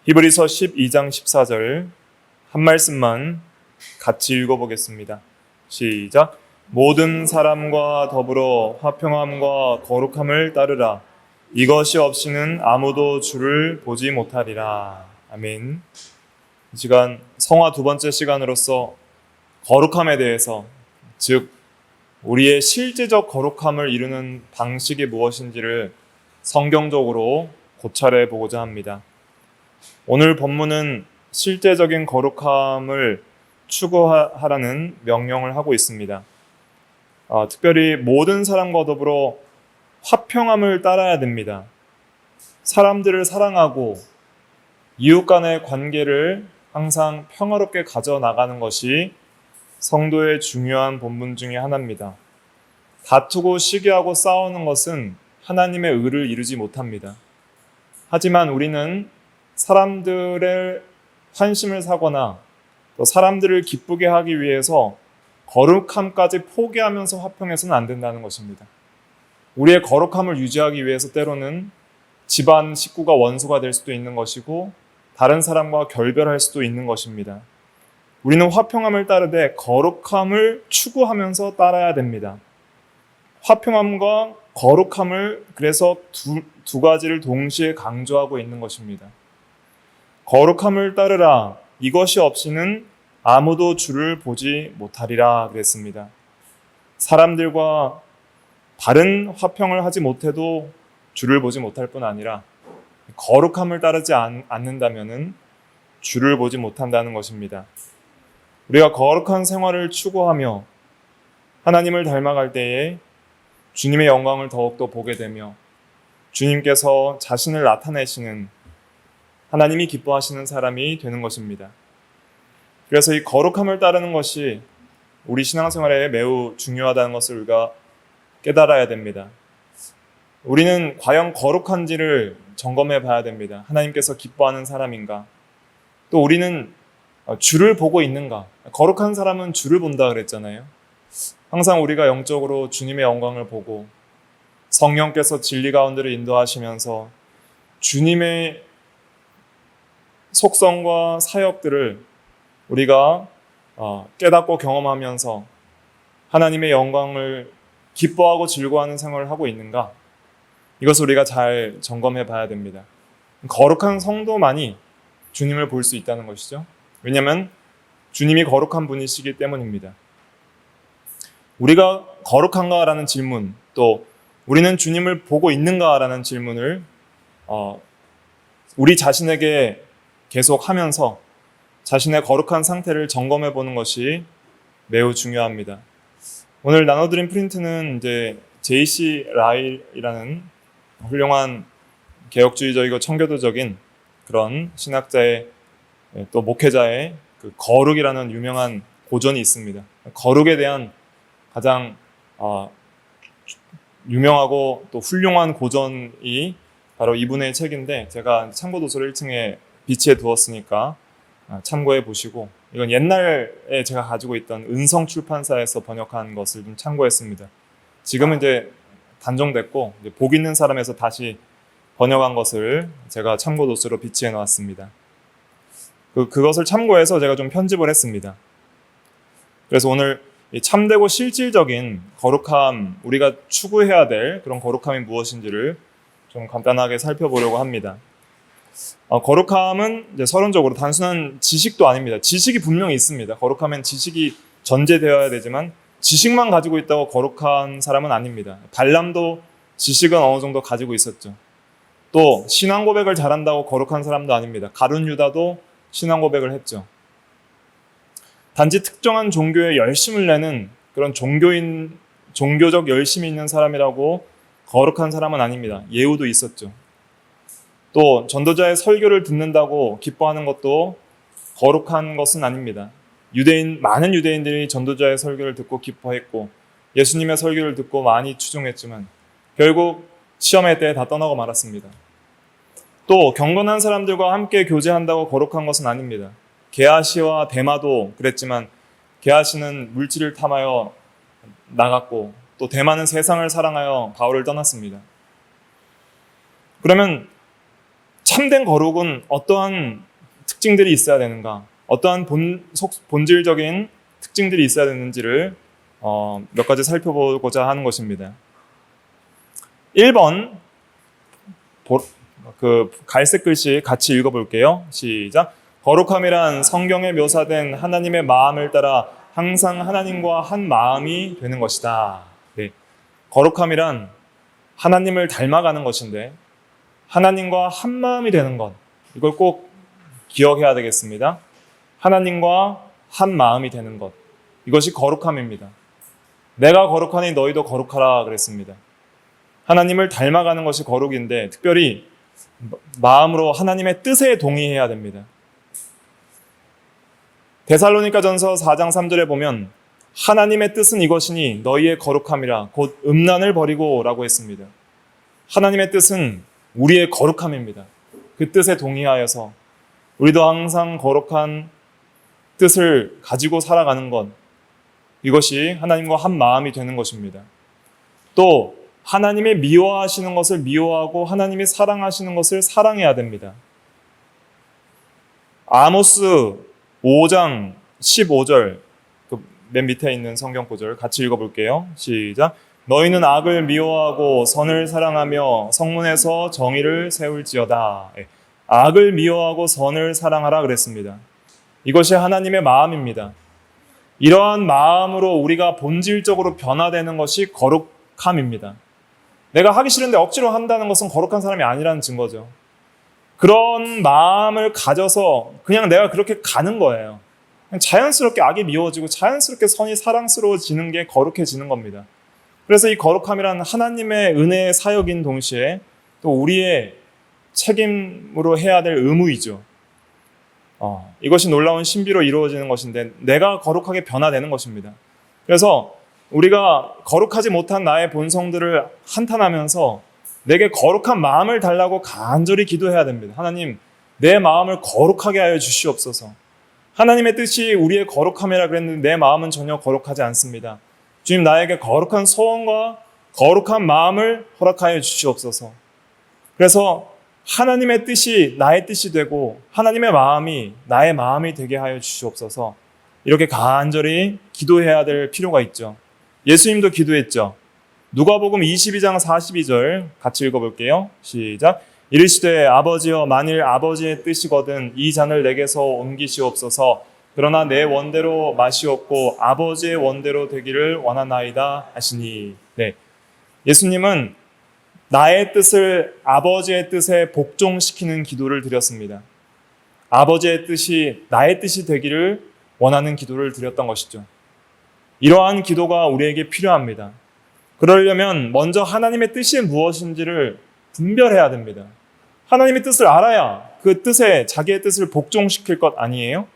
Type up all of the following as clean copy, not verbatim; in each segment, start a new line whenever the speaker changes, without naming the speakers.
히브리서 12장 14절 한 말씀만 같이 읽어보겠습니다. 시작. 모든 사람과 더불어 화평함과 거룩함을 따르라. 이것이 없이는 아무도 주를 보지 못하리라. 아멘. 이 시간 성화 두 번째 시간으로서 거룩함에 대해서, 즉 우리의 실제적 거룩함을 이루는 방식이 무엇인지를 성경적으로 고찰해 보고자 합니다. 오늘 본문은 실제적인 거룩함을 추구하라는 명령을 하고 있습니다. 특별히 모든 사람과 더불어 화평함을 따라야 됩니다. 사람들을 사랑하고 이웃 간의 관계를 항상 평화롭게 가져나가는 것이 성도의 중요한 본분 중에 하나입니다. 다투고 시기하고 싸우는 것은 하나님의 의를 이루지 못합니다. 하지만 우리는 사람들의 환심을 사거나 또 사람들을 기쁘게 하기 위해서 거룩함까지 포기하면서 화평해서는 안 된다는 것입니다. 우리의 거룩함을 유지하기 위해서 때로는 집안 식구가 원수가 될 수도 있는 것이고 다른 사람과 결별할 수도 있는 것입니다. 우리는 화평함을 따르되 거룩함을 추구하면서 따라야 됩니다. 화평함과 거룩함을 그래서 두 가지를 동시에 강조하고 있는 것입니다. 거룩함을 따르라. 이것이 없이는 아무도 주를 보지 못하리라 그랬습니다. 사람들과 바른 화평을 하지 못해도 주를 보지 못할 뿐 아니라 거룩함을 따르지 않는다면 주를 보지 못한다는 것입니다. 우리가 거룩한 생활을 추구하며 하나님을 닮아갈 때에 주님의 영광을 더욱더 보게 되며 주님께서 자신을 나타내시는, 하나님이 기뻐하시는 사람이 되는 것입니다. 그래서 이 거룩함을 따르는 것이 우리 신앙생활에 매우 중요하다는 것을 우리가 깨달아야 됩니다. 우리는 과연 거룩한지를 점검해 봐야 됩니다. 하나님께서 기뻐하는 사람인가? 또 우리는 주를 보고 있는가? 거룩한 사람은 주를 본다 그랬잖아요. 항상 우리가 영적으로 주님의 영광을 보고 성령께서 진리 가운데를 인도하시면서 주님의 속성과 사역들을 우리가 깨닫고 경험하면서 하나님의 영광을 기뻐하고 즐거워하는 생활을 하고 있는가? 이것을 우리가 잘 점검해 봐야 됩니다. 거룩한 성도만이 주님을 볼 수 있다는 것이죠. 왜냐하면 주님이 거룩한 분이시기 때문입니다. 우리가 거룩한가라는 질문, 또 우리는 주님을 보고 있는가라는 질문을 우리 자신에게 계속 하면서 자신의 거룩한 상태를 점검해 보는 것이 매우 중요합니다. 오늘 나눠드린 프린트는 이제 J.C. 라일이라는 훌륭한 개혁주의적이고 청교도적인 그런 신학자의 또 목회자의 그 거룩이라는 유명한 고전이 있습니다. 거룩에 대한 가장 유명하고 또 훌륭한 고전이 바로 이분의 책인데, 제가 참고도서를 1층에 비치해 두었으니까 참고해 보시고, 이건 옛날에 제가 가지고 있던 은성 출판사에서 번역한 것을 좀 참고했습니다. 지금은 이제 단종됐고 이제 복 있는 사람에서 다시 번역한 것을 제가 참고도서로 비치해 놓았습니다. 그것을 참고해서 제가 좀 편집을 했습니다. 그래서 오늘 참되고 실질적인 거룩함, 우리가 추구해야 될 그런 거룩함이 무엇인지를 좀 간단하게 살펴보려고 합니다. 거룩함은 이제 서론적으로 단순한 지식도 아닙니다. 지식이 분명히 있습니다. 거룩하면 지식이 전제되어야 되지만 지식만 가지고 있다고 거룩한 사람은 아닙니다. 발람도 지식은 어느 정도 가지고 있었죠. 또 신앙 고백을 잘한다고 거룩한 사람도 아닙니다. 가룟 유다도 신앙 고백을 했죠. 단지 특정한 종교에 열심을 내는 그런 종교적 열심이 있는 사람이라고 거룩한 사람은 아닙니다. 예후도 있었죠. 또 전도자의 설교를 듣는다고 기뻐하는 것도 거룩한 것은 아닙니다. 많은 유대인들이 전도자의 설교를 듣고 기뻐했고 예수님의 설교를 듣고 많이 추종했지만 결국 시험의 때에 다 떠나고 말았습니다. 또 경건한 사람들과 함께 교제한다고 거룩한 것은 아닙니다. 게하시와 데마도 그랬지만 게하시는 물질을 탐하여 나갔고 또 데마는 세상을 사랑하여 바울을 떠났습니다. 그러면 참된 거룩은 어떠한 특징들이 있어야 되는가, 어떠한 본질적인 특징들이 있어야 되는지를 몇 가지 살펴보고자 하는 것입니다. 1번 그 갈색 글씨 같이 읽어볼게요. 시작. 거룩함이란 성경에 묘사된 하나님의 마음을 따라 항상 하나님과 한 마음이 되는 것이다. 네. 거룩함이란 하나님을 닮아가는 것인데 하나님과 한 마음이 되는 것, 이걸 꼭 기억해야 되겠습니다. 하나님과 한 마음이 되는 것, 이것이 거룩함입니다. 내가 거룩하니 너희도 거룩하라 그랬습니다. 하나님을 닮아가는 것이 거룩인데 특별히 마음으로 하나님의 뜻에 동의해야 됩니다. 데살로니가전서 4장 3절에 보면 하나님의 뜻은 이것이니 너희의 거룩함이라 곧 음란을 버리고 라고 했습니다. 하나님의 뜻은 우리의 거룩함입니다. 그 뜻에 동의하여서 우리도 항상 거룩한 뜻을 가지고 살아가는 것, 이것이 하나님과 한 마음이 되는 것입니다. 또 하나님의 미워하시는 것을 미워하고 하나님이 사랑하시는 것을 사랑해야 됩니다. 아모스 5장 15절 맨 밑에 있는 성경 구절 같이 읽어볼게요. 시작. 너희는 악을 미워하고 선을 사랑하며 성문에서 정의를 세울지어다. 악을 미워하고 선을 사랑하라 그랬습니다. 이것이 하나님의 마음입니다. 이러한 마음으로 우리가 본질적으로 변화되는 것이 거룩함입니다. 내가 하기 싫은데 억지로 한다는 것은 거룩한 사람이 아니라는 증거죠. 그런 마음을 가져서 그냥 내가 그렇게 가는 거예요. 그냥 자연스럽게 악이 미워지고 자연스럽게 선이 사랑스러워지는 게 거룩해지는 겁니다. 그래서 이 거룩함이란 하나님의 은혜의 사역인 동시에 또 우리의 책임으로 해야 될 의무이죠. 이것이 놀라운 신비로 이루어지는 것인데 내가 거룩하게 변화되는 것입니다. 그래서 우리가 거룩하지 못한 나의 본성들을 한탄하면서 내게 거룩한 마음을 달라고 간절히 기도해야 됩니다. 하나님, 내 마음을 거룩하게 하여 주시옵소서. 하나님의 뜻이 우리의 거룩함이라 그랬는데 내 마음은 전혀 거룩하지 않습니다. 주님, 나에게 거룩한 소원과 거룩한 마음을 허락하여 주시옵소서. 그래서 하나님의 뜻이 나의 뜻이 되고 하나님의 마음이 나의 마음이 되게 하여 주시옵소서. 이렇게 간절히 기도해야 될 필요가 있죠. 예수님도 기도했죠. 누가복음 22장 42절 같이 읽어볼게요. 시작. 이르시되 아버지여 만일 아버지의 뜻이거든 이 잔을 내게서 옮기시옵소서. 그러나 내 원대로 마시옵고 아버지의 원대로 되기를 원하나이다 하시니. 네. 예수님은 나의 뜻을 아버지의 뜻에 복종시키는 기도를 드렸습니다. 아버지의 뜻이 나의 뜻이 되기를 원하는 기도를 드렸던 것이죠. 이러한 기도가 우리에게 필요합니다. 그러려면 먼저 하나님의 뜻이 무엇인지를 분별해야 됩니다. 하나님의 뜻을 알아야 그 뜻에 자기의 뜻을 복종시킬 것 아니에요?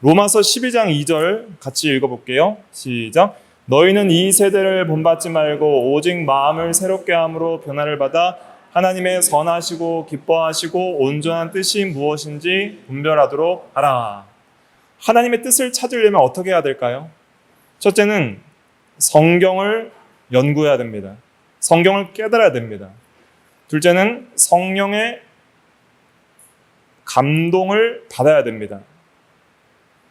로마서 12장 2절 같이 읽어볼게요. 시작. 너희는 이 세대를 본받지 말고 오직 마음을 새롭게 함으로 변화를 받아 하나님의 선하시고 기뻐하시고 온전한 뜻이 무엇인지 분별하도록 하라. 하나님의 뜻을 찾으려면 어떻게 해야 될까요? 첫째는 성경을 연구해야 됩니다. 성경을 깨달아야 됩니다. 둘째는 성령의 감동을 받아야 됩니다.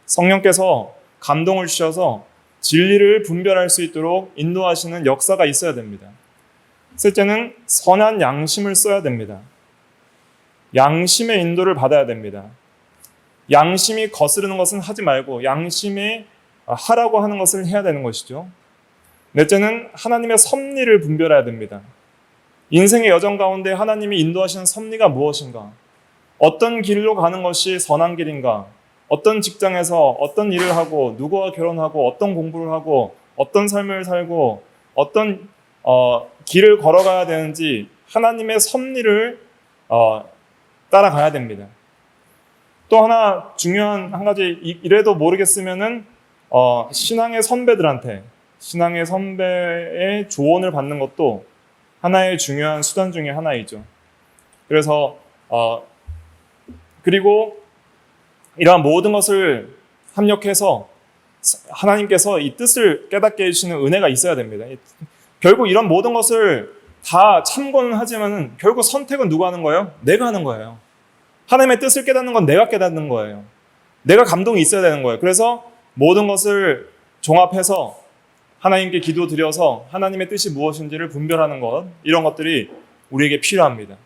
성령께서 감동을 주셔서 진리를 분별할 수 있도록 인도하시는 역사가 있어야 됩니다. 셋째는 선한 양심을 써야 됩니다. 양심의 인도를 받아야 됩니다. 양심이 거스르는 것은 하지 말고 양심이 하라고 하는 것을 해야 되는 것이죠. 넷째는 하나님의 섭리를 분별해야 됩니다. 인생의 여정 가운데 하나님이 인도하시는 섭리가 무엇인가? 어떤 길로 가는 것이 선한 길인가? 어떤 직장에서 어떤 일을 하고 누구와 결혼하고 어떤 공부를 하고 어떤 삶을 살고 어떤 길을 걸어가야 되는지 하나님의 섭리를 따라가야 됩니다. 또 하나 중요한 한 가지 이래도 모르겠으면은 신앙의 선배들한테 신앙의 선배의 조언을 받는 것도 하나의 중요한 수단 중에 하나이죠. 그래서 그리고 이러한 모든 것을 합력해서 하나님께서 이 뜻을 깨닫게 해주시는 은혜가 있어야 됩니다. 결국 이런 모든 것을 다 참고는 하지만 결국 선택은 누가 하는 거예요? 내가 하는 거예요. 하나님의 뜻을 깨닫는 건 내가 깨닫는 거예요. 내가 감동이 있어야 되는 거예요. 그래서 모든 것을 종합해서 하나님께 기도드려서 하나님의 뜻이 무엇인지를 분별하는 것, 이런 것들이 우리에게 필요합니다.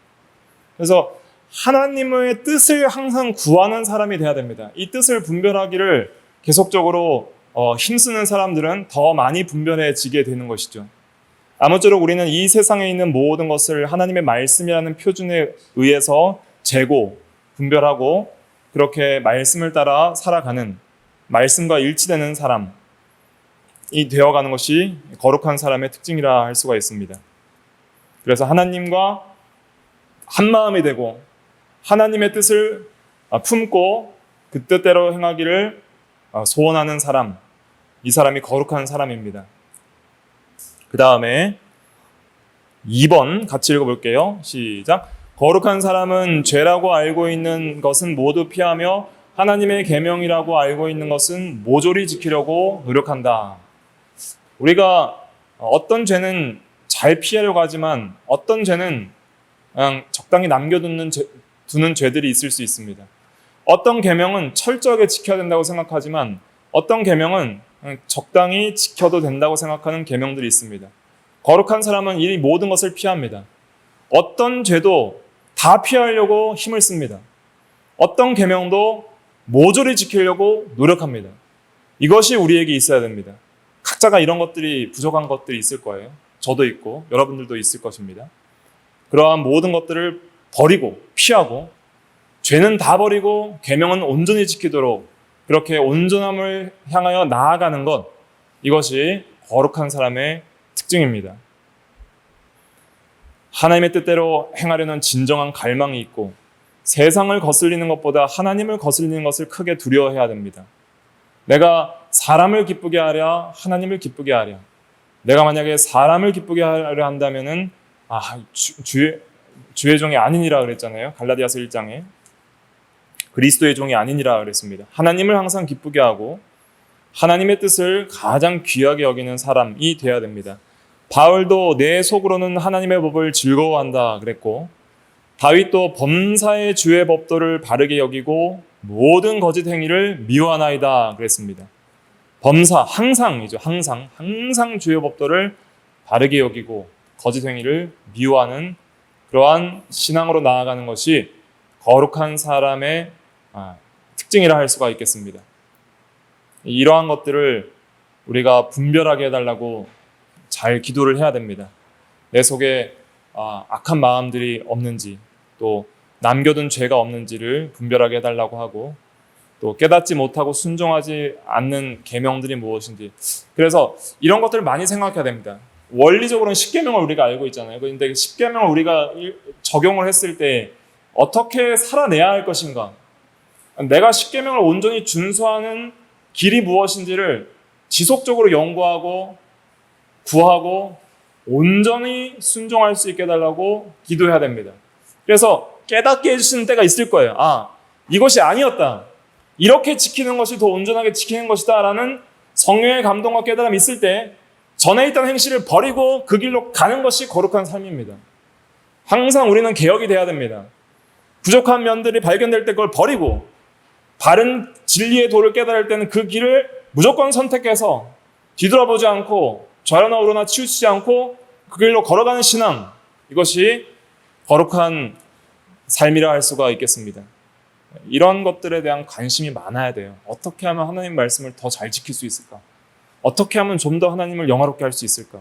그래서 하나님의 뜻을 항상 구하는 사람이 돼야 됩니다. 이 뜻을 분별하기를 계속적으로 힘쓰는 사람들은 더 많이 분별해지게 되는 것이죠. 아무쪼록 우리는 이 세상에 있는 모든 것을 하나님의 말씀이라는 표준에 의해서 재고 분별하고 그렇게 말씀을 따라 살아가는, 말씀과 일치되는 사람이 되어가는 것이 거룩한 사람의 특징이라 할 수가 있습니다. 그래서 하나님과 한 마음이 되고 하나님의 뜻을 품고 그 뜻대로 행하기를 소원하는 사람, 이 사람이 거룩한 사람입니다. 그 다음에 2번 같이 읽어볼게요. 시작. 거룩한 사람은 죄라고 알고 있는 것은 모두 피하며 하나님의 계명이라고 알고 있는 것은 모조리 지키려고 노력한다. 우리가 어떤 죄는 잘 피하려고 하지만 어떤 죄는 그냥 적당히 남겨두는 죄들이 있을 수 있습니다. 어떤 계명은 철저하게 지켜야 된다고 생각하지만 어떤 계명은 적당히 지켜도 된다고 생각하는 계명들이 있습니다. 거룩한 사람은 이 모든 것을 피합니다. 어떤 죄도 다 피하려고 힘을 씁니다. 어떤 계명도 모조리 지키려고 노력합니다. 이것이 우리에게 있어야 됩니다. 각자가 이런 것들이 부족한 것들이 있을 거예요. 저도 있고 여러분들도 있을 것입니다. 그러한 모든 것들을 버리고 피하고 죄는 다 버리고 계명은 온전히 지키도록 그렇게 온전함을 향하여 나아가는 것, 이것이 거룩한 사람의 특징입니다. 하나님의 뜻대로 행하려는 진정한 갈망이 있고 세상을 거슬리는 것보다 하나님을 거슬리는 것을 크게 두려워해야 됩니다. 내가 사람을 기쁘게 하랴 하나님을 기쁘게 하랴. 내가 만약에 사람을 기쁘게 하려 한다면은 주의 종이 아니니라 그랬잖아요. 갈라디아서 1장에. 그리스도의 종이 아니니라 그랬습니다. 하나님을 항상 기쁘게 하고 하나님의 뜻을 가장 귀하게 여기는 사람이 되어야 됩니다. 바울도 내 속으로는 하나님의 법을 즐거워한다 그랬고, 다윗도 범사의 주의 법도를 바르게 여기고 모든 거짓 행위를 미워하나이다 그랬습니다. 범사, 항상이죠. 항상 주의 법도를 바르게 여기고 거짓 행위를 미워하는 그러한 신앙으로 나아가는 것이 거룩한 사람의 특징이라 할 수가 있겠습니다. 이러한 것들을 우리가 분별하게 해달라고 잘 기도를 해야 됩니다. 내 속에 악한 마음들이 없는지, 또 남겨둔 죄가 없는지를 분별하게 해달라고 하고, 또 깨닫지 못하고 순종하지 않는 계명들이 무엇인지. 그래서 이런 것들을 많이 생각해야 됩니다. 원리적으로는 10계명을 우리가 알고 있잖아요. 그런데 10계명을 우리가 적용을 했을 때 어떻게 살아내야 할 것인가? 내가 10계명을 온전히 준수하는 길이 무엇인지를 지속적으로 연구하고 구하고 온전히 순종할 수 있게 해달라고 기도해야 됩니다. 그래서 깨닫게 해주시는 때가 있을 거예요. 이것이 아니었다. 이렇게 지키는 것이 더 온전하게 지키는 것이다 라는 성령의 감동과 깨달음이 있을 때 전에 있던 행실을 버리고 그 길로 가는 것이 거룩한 삶입니다. 항상 우리는 개혁이 돼야 됩니다. 부족한 면들이 발견될 때 그걸 버리고 바른 진리의 도를 깨달을 때는 그 길을 무조건 선택해서 뒤돌아보지 않고 좌로나 우로나 치우치지 않고 그 길로 걸어가는 신앙, 이것이 거룩한 삶이라 할 수가 있겠습니다. 이런 것들에 대한 관심이 많아야 돼요. 어떻게 하면 하나님 말씀을 더 잘 지킬 수 있을까? 어떻게 하면 좀 더 하나님을 영화롭게 할 수 있을까?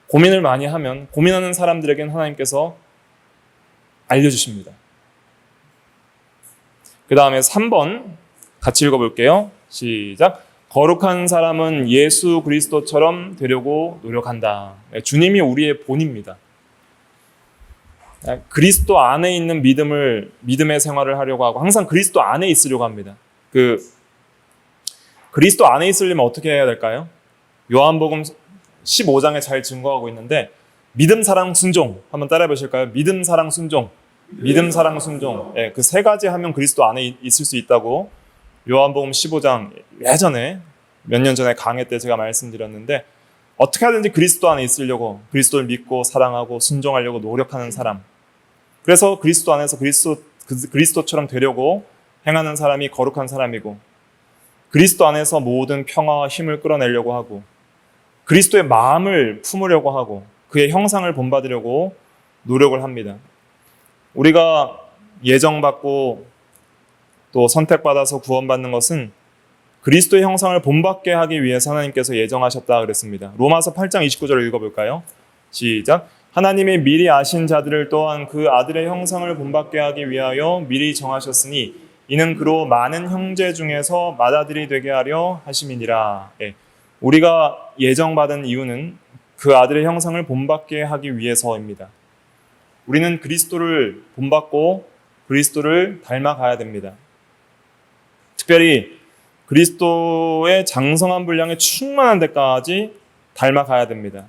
고민을 많이 하면 고민하는 사람들에게는 하나님께서 알려주십니다. 그 다음에 3번 같이 읽어볼게요. 시작. 거룩한 사람은 예수 그리스도처럼 되려고 노력한다. 주님이 우리의 본입니다. 그리스도 안에 있는 믿음의 생활을 하려고 하고 항상 그리스도 안에 있으려고 합니다. 그리스도 안에 있으려면 어떻게 해야 될까요? 요한복음 15장에 잘 증거하고 있는데 믿음, 사랑, 순종 한번 따라해 보실까요? 믿음, 사랑, 순종. 믿음, 사랑, 순종. 그 세 가지 하면 그리스도 안에 있을 수 있다고 요한복음 15장 예전에 몇 년 전에 강의 때 제가 말씀드렸는데, 어떻게 하든지 그리스도 안에 있으려고 그리스도를 믿고 사랑하고 순종하려고 노력하는 사람, 그래서 그리스도 안에서 그리스도 그리스도처럼 되려고 행하는 사람이 거룩한 사람이고, 그리스도 안에서 모든 평화와 힘을 끌어내려고 하고, 그리스도의 마음을 품으려고 하고, 그의 형상을 본받으려고 노력을 합니다. 우리가 예정받고 또 선택받아서 구원받는 것은 그리스도의 형상을 본받게 하기 위해서 하나님께서 예정하셨다 그랬습니다. 로마서 8장 29절을 읽어볼까요? 시작. 하나님이 미리 아신 자들을 또한 그 아들의 형상을 본받게 하기 위하여 미리 정하셨으니 이는 그로 많은 형제 중에서 맏아들이 되게 하려 하심이니라. 우리가 예정받은 이유는 그 아들의 형상을 본받게 하기 위해서입니다. 우리는 그리스도를 본받고 그리스도를 닮아가야 됩니다. 특별히 그리스도의 장성한 분량에 충만한 데까지 닮아가야 됩니다.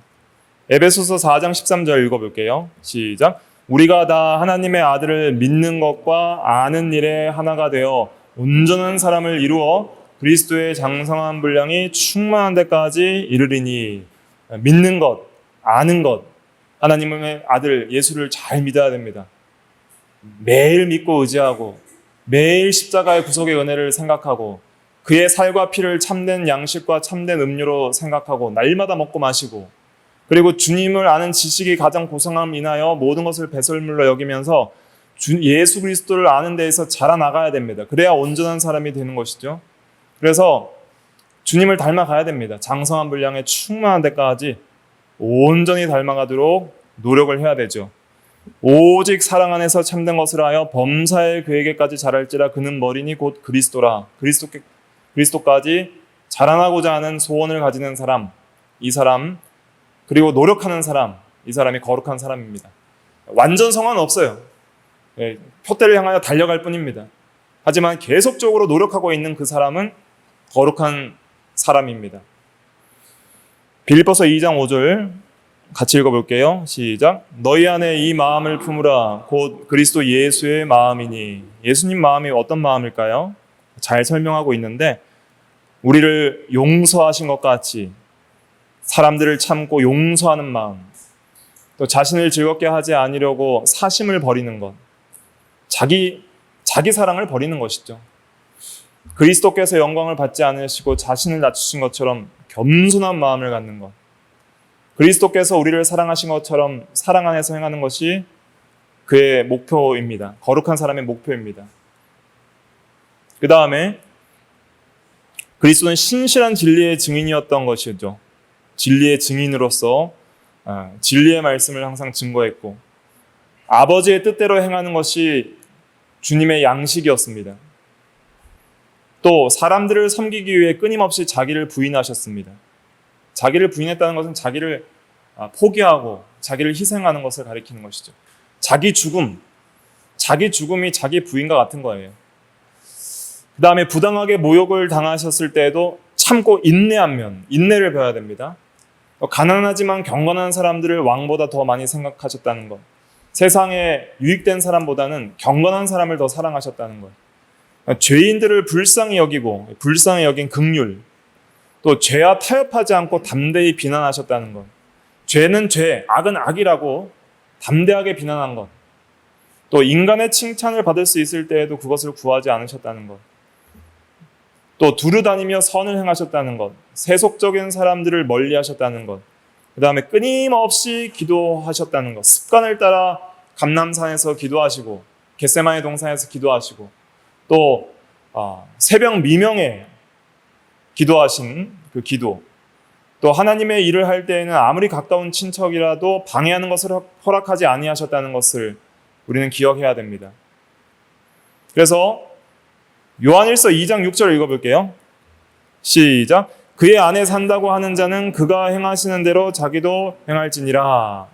에베소서 4장 13절 읽어볼게요. 시작. 우리가 다 하나님의 아들을 믿는 것과 아는 일에 하나가 되어 온전한 사람을 이루어 그리스도의 장성한 분량이 충만한 데까지 이르리니. 믿는 것, 아는 것, 하나님의 아들 예수를 잘 믿어야 됩니다. 매일 믿고 의지하고 매일 십자가의 구속의 은혜를 생각하고 그의 살과 피를 참된 양식과 참된 음료로 생각하고 날마다 먹고 마시고, 그리고 주님을 아는 지식이 가장 고상함 인하여 모든 것을 배설물로 여기면서 예수 그리스도를 아는 데에서 자라나가야 됩니다. 그래야 온전한 사람이 되는 것이죠. 그래서 주님을 닮아가야 됩니다. 장성한 분량에 충만한 데까지 온전히 닮아가도록 노력을 해야 되죠. 오직 사랑 안에서 참된 것을 하여 범사의 그에게까지 자랄지라. 그는 머리니 곧 그리스도라. 그리스도까지 자라나고자 하는 소원을 가지는 사람, 이 사람, 그리고 노력하는 사람, 이 사람이 거룩한 사람입니다. 완전성은 없어요. 표대를 향하여 달려갈 뿐입니다. 하지만 계속적으로 노력하고 있는 그 사람은 거룩한 사람입니다. 빌립보서 2장 5절 같이 읽어볼게요. 시작. 너희 안에 이 마음을 품으라. 곧 그리스도 예수의 마음이니. 예수님 마음이 어떤 마음일까요? 잘 설명하고 있는데, 우리를 용서하신 것 같이 사람들을 참고 용서하는 마음, 또 자신을 즐겁게 하지 않으려고 사심을 버리는 것, 자기 사랑을 버리는 것이죠. 그리스도께서 영광을 받지 않으시고 자신을 낮추신 것처럼 겸손한 마음을 갖는 것, 그리스도께서 우리를 사랑하신 것처럼 사랑 안에서 행하는 것이 그의 목표입니다. 거룩한 사람의 목표입니다. 그 다음에 그리스도는 신실한 진리의 증인이었던 것이죠. 진리의 증인으로서 진리의 말씀을 항상 증거했고, 아버지의 뜻대로 행하는 것이 주님의 양식이었습니다. 또 사람들을 섬기기 위해 끊임없이 자기를 부인하셨습니다. 자기를 부인했다는 것은 자기를 포기하고 자기를 희생하는 것을 가리키는 것이죠. 자기 죽음이 자기 부인과 같은 거예요. 그 다음에 부당하게 모욕을 당하셨을 때에도 참고 인내를 배워야 됩니다. 가난하지만 경건한 사람들을 왕보다 더 많이 생각하셨다는 것, 세상에 유익된 사람보다는 경건한 사람을 더 사랑하셨다는 것, 죄인들을 불쌍히 여긴 긍휼, 또 죄와 타협하지 않고 담대히 비난하셨다는 것, 죄는 죄, 악은 악이라고 담대하게 비난한 것, 또 인간의 칭찬을 받을 수 있을 때에도 그것을 구하지 않으셨다는 것, 또 두루 다니며 선을 행하셨다는 것, 세속적인 사람들을 멀리하셨다는 것, 그 다음에 끊임없이 기도하셨다는 것, 습관을 따라 감람산에서 기도하시고 겟세마네 동산에서 기도하시고, 또 새벽 미명에 기도하신 그 기도, 또 하나님의 일을 할 때에는 아무리 가까운 친척이라도 방해하는 것을 허락하지 아니하셨다는 것을 우리는 기억해야 됩니다. 그래서 요한일서 2장 6절 읽어볼게요. 시작. 그의 안에 산다고 하는 자는 그가 행하시는 대로 자기도 행할지니라.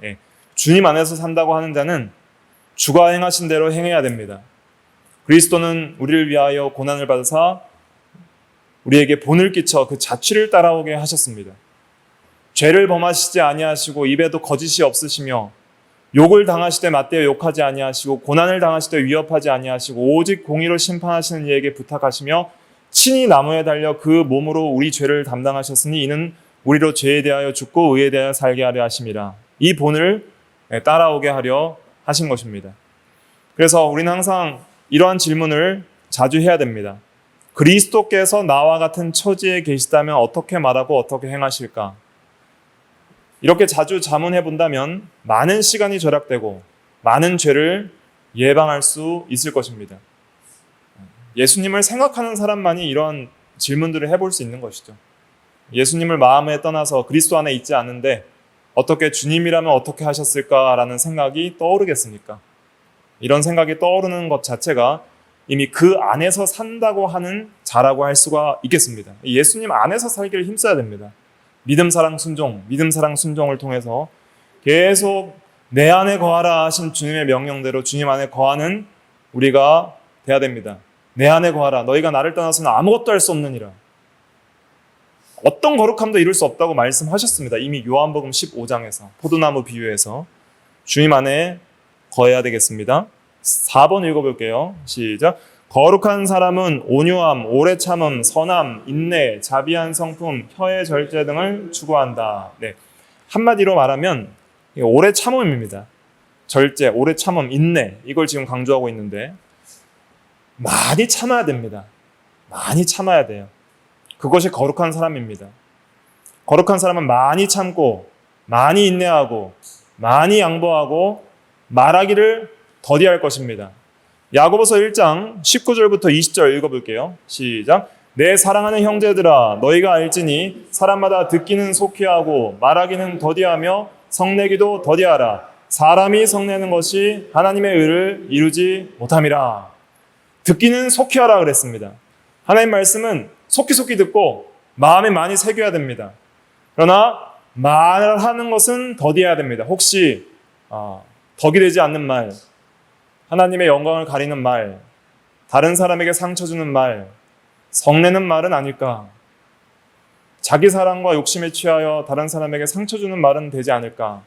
주님 안에서 산다고 하는 자는 주가 행하신 대로 행해야 됩니다. 그리스도는 우리를 위하여 고난을 받으사 우리에게 본을 끼쳐 그 자취를 따라오게 하셨습니다. 죄를 범하시지 아니하시고 입에도 거짓이 없으시며 욕을 당하시되 맞대어 욕하지 아니하시고 고난을 당하시되 위협하지 아니하시고 오직 공의로 심판하시는 이에게 부탁하시며 친히 나무에 달려 그 몸으로 우리 죄를 담당하셨으니 이는 우리로 죄에 대하여 죽고 의에 대하여 살게 하려 하심이라. 이 본을 따라오게 하려 하신 것입니다. 그래서 우리는 항상 이러한 질문을 자주 해야 됩니다. 그리스도께서 나와 같은 처지에 계시다면 어떻게 말하고 어떻게 행하실까? 이렇게 자주 자문해 본다면 많은 시간이 절약되고 많은 죄를 예방할 수 있을 것입니다. 예수님을 생각하는 사람만이 이런 질문들을 해볼 수 있는 것이죠. 예수님을 마음에 떠나서 그리스도 안에 있지 않은데 어떻게 주님이라면 어떻게 하셨을까라는 생각이 떠오르겠습니까? 이런 생각이 떠오르는 것 자체가 이미 그 안에서 산다고 하는 자라고 할 수가 있겠습니다. 예수님 안에서 살기를 힘써야 됩니다. 믿음, 사랑, 순종, 믿음, 사랑, 순종을 통해서 계속 내 안에 거하라 하신 주님의 명령대로 주님 안에 거하는 우리가 돼야 됩니다. 내 안에 거하라. 너희가 나를 떠나서는 아무것도 할 수 없느니라. 어떤 거룩함도 이룰 수 없다고 말씀하셨습니다. 이미 요한복음 15장에서 포도나무 비유에서 주님 안에 거해야 되겠습니다. 4번 읽어볼게요. 시작. 거룩한 사람은 온유함, 오래 참음, 선함, 인내, 자비한 성품, 혀의 절제 등을 추구한다. 네. 한마디로 말하면 오래 참음입니다. 절제, 오래 참음, 인내 이걸 지금 강조하고 있는데 많이 참아야 됩니다. 많이 참아야 돼요. 그것이 거룩한 사람입니다. 거룩한 사람은 많이 참고 많이 인내하고 많이 양보하고 말하기를 더디할 것입니다. 야고보서 1장 19절부터 20절 읽어볼게요. 시작. 내 사랑하는 형제들아 너희가 알지니 사람마다 듣기는 속히 하고 말하기는 더디하며 성내기도 더디하라. 사람이 성내는 것이 하나님의 의를 이루지 못함이라. 듣기는 속히 하라 그랬습니다. 하나님 말씀은 속히 듣고 마음에 많이 새겨야 됩니다. 그러나 말하는 것은 더디해야 됩니다. 혹시 덕이 되지 않는 말, 하나님의 영광을 가리는 말, 다른 사람에게 상처 주는 말, 성내는 말은 아닐까? 자기 사랑과 욕심에 취하여 다른 사람에게 상처 주는 말은 되지 않을까?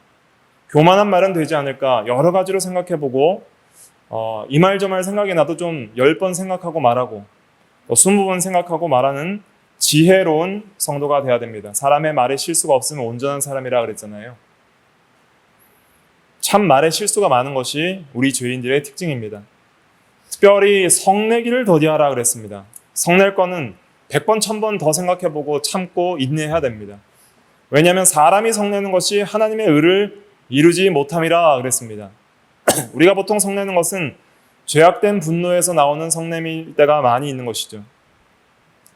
교만한 말은 되지 않을까? 여러 가지로 생각해보고 이 말 저 말 생각이 나도 좀 10번 생각하고 말하고 또 20번 생각하고 말하는 지혜로운 성도가 돼야 됩니다. 사람의 말에 실수가 없으면 온전한 사람이라 그랬잖아요. 참 말에 실수가 많은 것이 우리 죄인들의 특징입니다. 특별히 성내기를 더디하라 그랬습니다. 성낼 거는 100번, 1000번 더 생각해보고 참고 인내해야 됩니다. 왜냐하면 사람이 성내는 것이 하나님의 의를 이루지 못함이라 그랬습니다. 우리가 보통 성내는 것은 죄악된 분노에서 나오는 성냄일 때가 많이 있는 것이죠.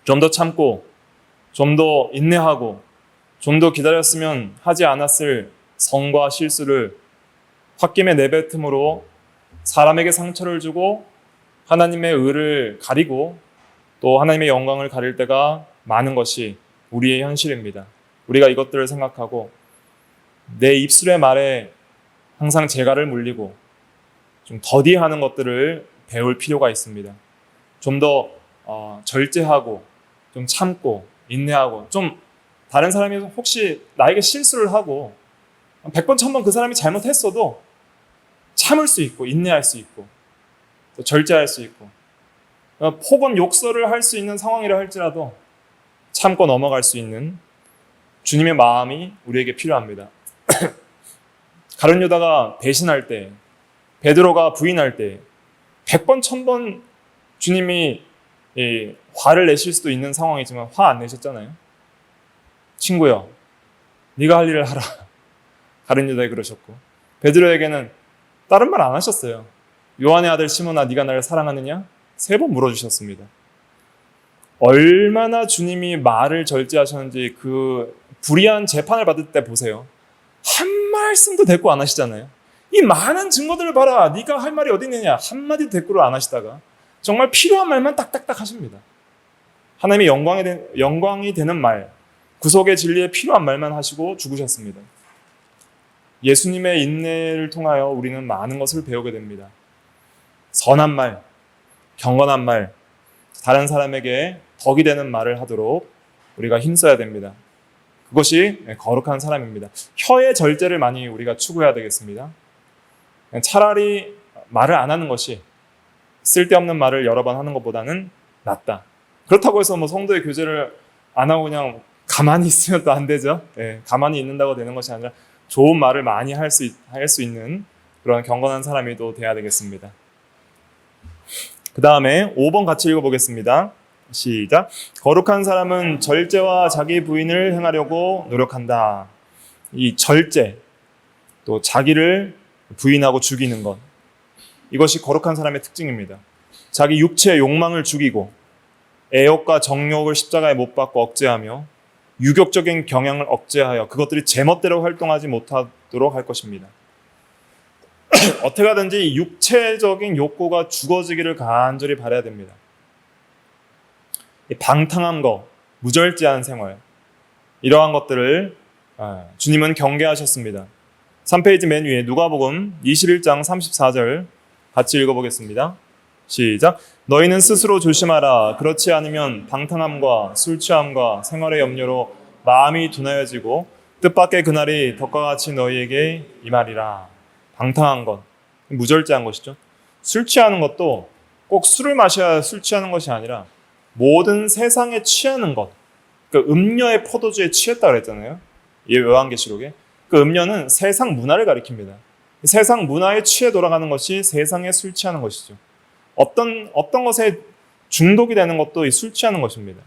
좀 더 참고, 좀 더 인내하고, 좀 더 기다렸으면 하지 않았을 성과 실수를 홧김에 내뱉음으로 사람에게 상처를 주고 하나님의 의를 가리고 또 하나님의 영광을 가릴 때가 많은 것이 우리의 현실입니다. 우리가 이것들을 생각하고 내 입술의 말에 항상 재갈을 물리고 좀 더디하는 것들을 배울 필요가 있습니다. 좀 더 절제하고 좀 참고 인내하고 좀 다른 사람이 혹시 나에게 실수를 하고 100번 1000번 그 사람이 잘못했어도 참을 수 있고 인내할 수 있고 또 절제할 수 있고 혹은 욕설을 할 수 있는 상황이라 할지라도 참고 넘어갈 수 있는 주님의 마음이 우리에게 필요합니다. 가룟 유다가 배신할 때, 베드로가 부인할 때 100번 1000번 주님이 화를 내실 수도 있는 상황이지만 화 안 내셨잖아요. 친구여, 네가 할 일을 하라. 가룟 유다에 그러셨고 베드로에게는 다른 말 안 하셨어요. 요한의 아들 시몬아, 네가 나를 사랑하느냐? 3번 물어주셨습니다. 얼마나 주님이 말을 절제하셨는지 그 불의한 재판을 받을 때 보세요. 한 말씀도 대꾸 안 하시잖아요. 이 많은 증거들을 봐라. 네가 할 말이 어디 있느냐? 한마디도 대꾸를 안 하시다가 정말 필요한 말만 딱딱딱 하십니다. 하나님의 영광이 되는 말, 구속의 진리에 필요한 말만 하시고 죽으셨습니다. 예수님의 인내를 통하여 우리는 많은 것을 배우게 됩니다. 선한 말, 경건한 말, 다른 사람에게 덕이 되는 말을 하도록 우리가 힘써야 됩니다. 그것이 거룩한 사람입니다. 혀의 절제를 많이 우리가 추구해야 되겠습니다. 차라리 말을 안 하는 것이 쓸데없는 말을 여러 번 하는 것보다는 낫다. 그렇다고 해서 성도의 교제를 안 하고 그냥 가만히 있으면 또 안 되죠. 가만히 있는다고 되는 것이 아니라 좋은 말을 많이 할 수 있는 그런 경건한 사람이 또 돼야 되겠습니다. 그 다음에 5번 같이 읽어보겠습니다. 시작. 거룩한 사람은 절제와 자기 부인을 행하려고 노력한다. 이 절제, 또 자기를 부인하고 죽이는 것, 이것이 거룩한 사람의 특징입니다. 자기 육체의 욕망을 죽이고 애욕과 정욕을 십자가에 못 박고 억제하며 유격적인 경향을 억제하여 그것들이 제멋대로 활동하지 못하도록 할 것입니다. 어떻게 하든지 육체적인 욕구가 죽어지기를 간절히 바라야 됩니다. 방탕한 거, 무절제한 생활, 이러한 것들을 주님은 경계하셨습니다. 3페이지 맨 위에 누가복음 21장 34절 같이 읽어보겠습니다. 시작. 너희는 스스로 조심하라. 그렇지 않으면 방탕함과 술 취함과 생활의 염려로 마음이 둔하여지고 뜻밖의 그날이 덕과 같이 너희에게 임하리라. 방탕한 것, 무절제한 것이죠. 술 취하는 것도 꼭 술을 마셔야 술 취하는 것이 아니라 모든 세상에 취하는 것, 그 음료의 포도주에 취했다 그랬잖아요. 이 요한계시록에. 그 음료는 세상 문화를 가리킵니다. 세상 문화에 취해 돌아가는 것이 세상에 술 취하는 것이죠. 어떤 것에 중독이 되는 것도 이 술 취하는 것입니다.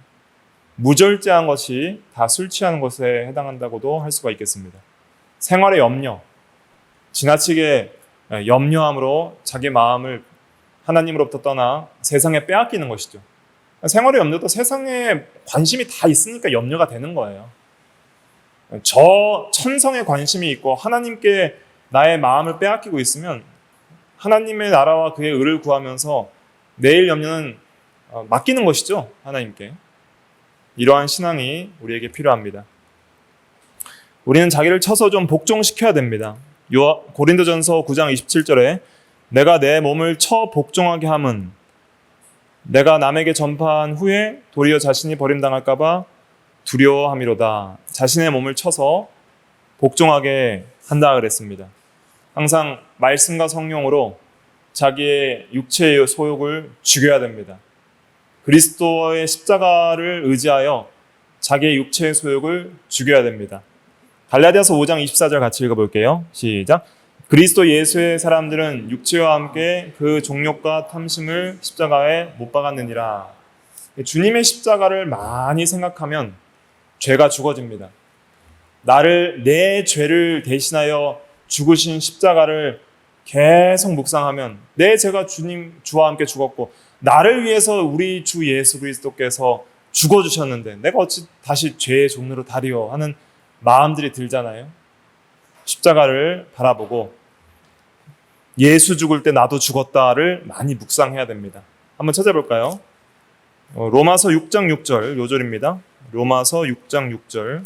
무절제한 것이 다 술 취하는 것에 해당한다고도 할 수가 있겠습니다. 생활의 염려, 지나치게 염려함으로 자기 마음을 하나님으로부터 떠나 세상에 빼앗기는 것이죠. 생활의 염려도 세상에 관심이 다 있으니까 염려가 되는 거예요. 저 천성에 관심이 있고 하나님께 나의 마음을 빼앗기고 있으면 하나님의 나라와 그의 의를 구하면서 내일 염려는 맡기는 것이죠. 하나님께. 이러한 신앙이 우리에게 필요합니다. 우리는 자기를 쳐서 좀 복종시켜야 됩니다. 고린도전서 9장 27절에 내가 내 몸을 쳐 복종하게 함은 내가 남에게 전파한 후에 도리어 자신이 버림당할까 봐 두려워함이로다. 자신의 몸을 쳐서 복종하게 한다 그랬습니다. 항상 말씀과 성령으로 자기의 육체의 소욕을 죽여야 됩니다. 그리스도의 십자가를 의지하여 자기의 육체의 소욕을 죽여야 됩니다. 갈라디아서 5장 24절 같이 읽어볼게요. 시작. 그리스도 예수의 사람들은 육체와 함께 그 종욕과 탐심을 십자가에 못 박았느니라. 주님의 십자가를 많이 생각하면 죄가 죽어집니다. 내 죄를 대신하여 죽으신 십자가를 계속 묵상하면 내 죄가 주와 함께 죽었고 나를 위해서 우리 주 예수 그리스도께서 죽어주셨는데 내가 어찌 다시 죄의 종로로 다리요 하는 마음들이 들잖아요. 십자가를 바라보고 예수 죽을 때 나도 죽었다를 많이 묵상해야 됩니다. 한번 찾아볼까요? 로마서 6장 6절 요절입니다. 로마서 6장 6절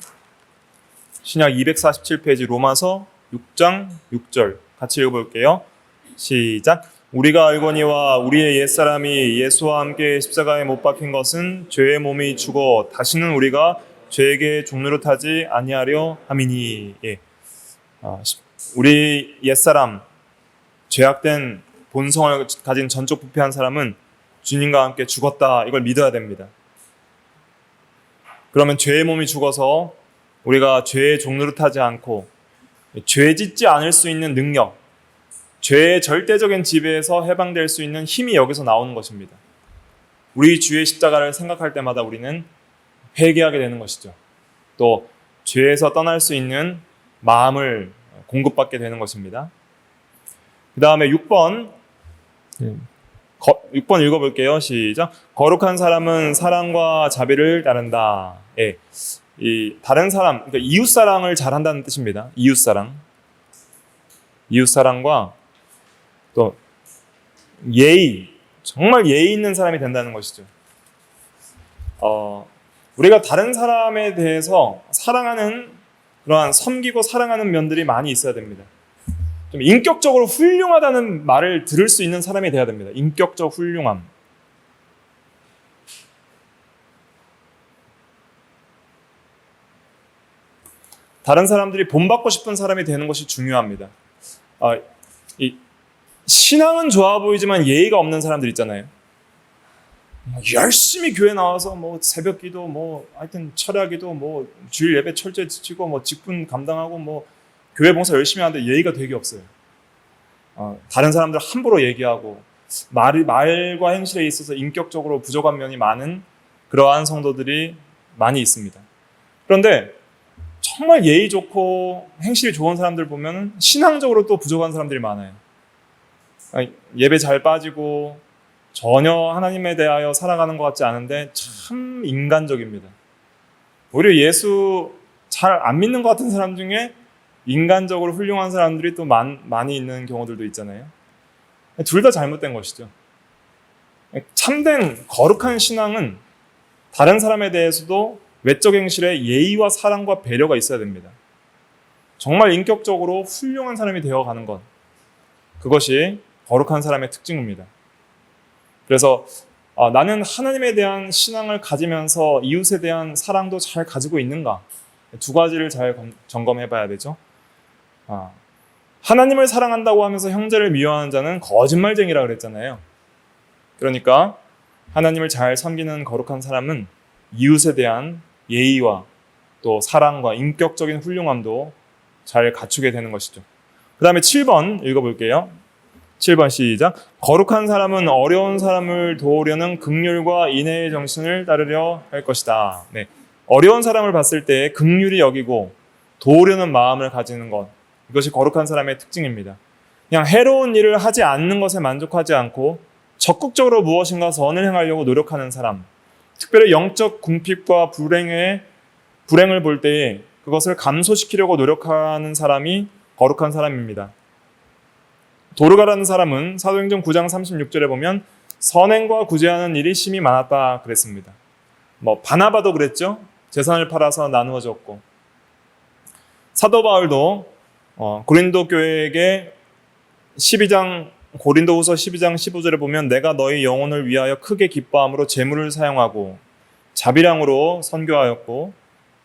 신약 247페이지 로마서 6장 6절 같이 읽어볼게요. 시작. 우리가 알거니와 우리의 옛사람이 예수와 함께 십자가에 못 박힌 것은 죄의 몸이 죽어 다시는 우리가 죄에게 종노릇 하지 아니하려 함이니. 예. 우리 옛사람, 죄악된 본성을 가진 전적 부패한 사람은 주님과 함께 죽었다. 이걸 믿어야 됩니다. 그러면 죄의 몸이 죽어서 우리가 죄의 종노릇 하지 않고 죄 짓지 않을 수 있는 능력, 죄의 절대적인 지배에서 해방될 수 있는 힘이 여기서 나오는 것입니다. 우리 주의 십자가를 생각할 때마다 우리는 회개하게 되는 것이죠. 또 죄에서 떠날 수 있는 마음을 공급받게 되는 것입니다. 그 다음에 6번 읽어볼게요. 시작. 거룩한 사람은 사랑과 자비를 따른다. 예. 이 다른 사람, 그러니까 이웃사랑을 잘한다는 뜻입니다. 이웃사랑과 또 예의, 정말 예의 있는 사람이 된다는 것이죠. 우리가 다른 사람에 대해서 사랑하는 그러한 섬기고 사랑하는 면들이 많이 있어야 됩니다. 좀 인격적으로 훌륭하다는 말을 들을 수 있는 사람이 돼야 됩니다. 인격적 훌륭함. 다른 사람들이 본받고 싶은 사람이 되는 것이 중요합니다. 신앙은 좋아 보이지만 예의가 없는 사람들 있잖아요. 열심히 교회 나와서 뭐 새벽기도 하여튼 철야기도 주일 예배 철저히 지키고 직분 감당하고 교회 봉사 열심히 하는데 예의가 되게 없어요. 다른 사람들 함부로 얘기하고 말과 행실에 있어서 인격적으로 부족한 면이 많은 그러한 성도들이 많이 있습니다. 그런데 정말 예의 좋고 행실이 좋은 사람들 보면 신앙적으로 또 부족한 사람들이 많아요. 예배 잘 빠지고 전혀 하나님에 대하여 살아가는 것 같지 않은데 참 인간적입니다. 오히려 예수 잘 안 믿는 것 같은 사람 중에 인간적으로 훌륭한 사람들이 또 많이 있는 경우들도 있잖아요. 둘 다 잘못된 것이죠. 참된 거룩한 신앙은 다른 사람에 대해서도 외적 행실에 예의와 사랑과 배려가 있어야 됩니다. 정말 인격적으로 훌륭한 사람이 되어가는 것, 그것이 거룩한 사람의 특징입니다. 그래서 나는 하나님에 대한 신앙을 가지면서 이웃에 대한 사랑도 잘 가지고 있는가, 두 가지를 잘 점검해 봐야 되죠. 하나님을 사랑한다고 하면서 형제를 미워하는 자는 거짓말쟁이라 그랬잖아요. 그러니까 하나님을 잘 섬기는 거룩한 사람은 이웃에 대한 예의와 또 사랑과 인격적인 훌륭함도 잘 갖추게 되는 것이죠. 그 다음에 7번 읽어볼게요. 7번 시작. 거룩한 사람은 어려운 사람을 도우려는 긍휼과 인애의 정신을 따르려 할 것이다. 네. 어려운 사람을 봤을 때 긍휼히 여기고 도우려는 마음을 가지는 것, 이것이 거룩한 사람의 특징입니다. 그냥 해로운 일을 하지 않는 것에 만족하지 않고 적극적으로 무엇인가 선을 행하려고 노력하는 사람, 특별히 영적 궁핍과 불행을 볼 때에 그것을 감소시키려고 노력하는 사람이 거룩한 사람입니다. 도르가라는 사람은 사도행전 9장 36절에 보면 선행과 구제하는 일이 심히 많았다 그랬습니다. 바나바도 그랬죠. 재산을 팔아서 나누어 줬고, 사도 바울도 고린도 교회에게 고린도후서 12장 15절에 보면 내가 너희 영혼을 위하여 크게 기뻐함으로 재물을 사용하고 자비량으로 선교하였고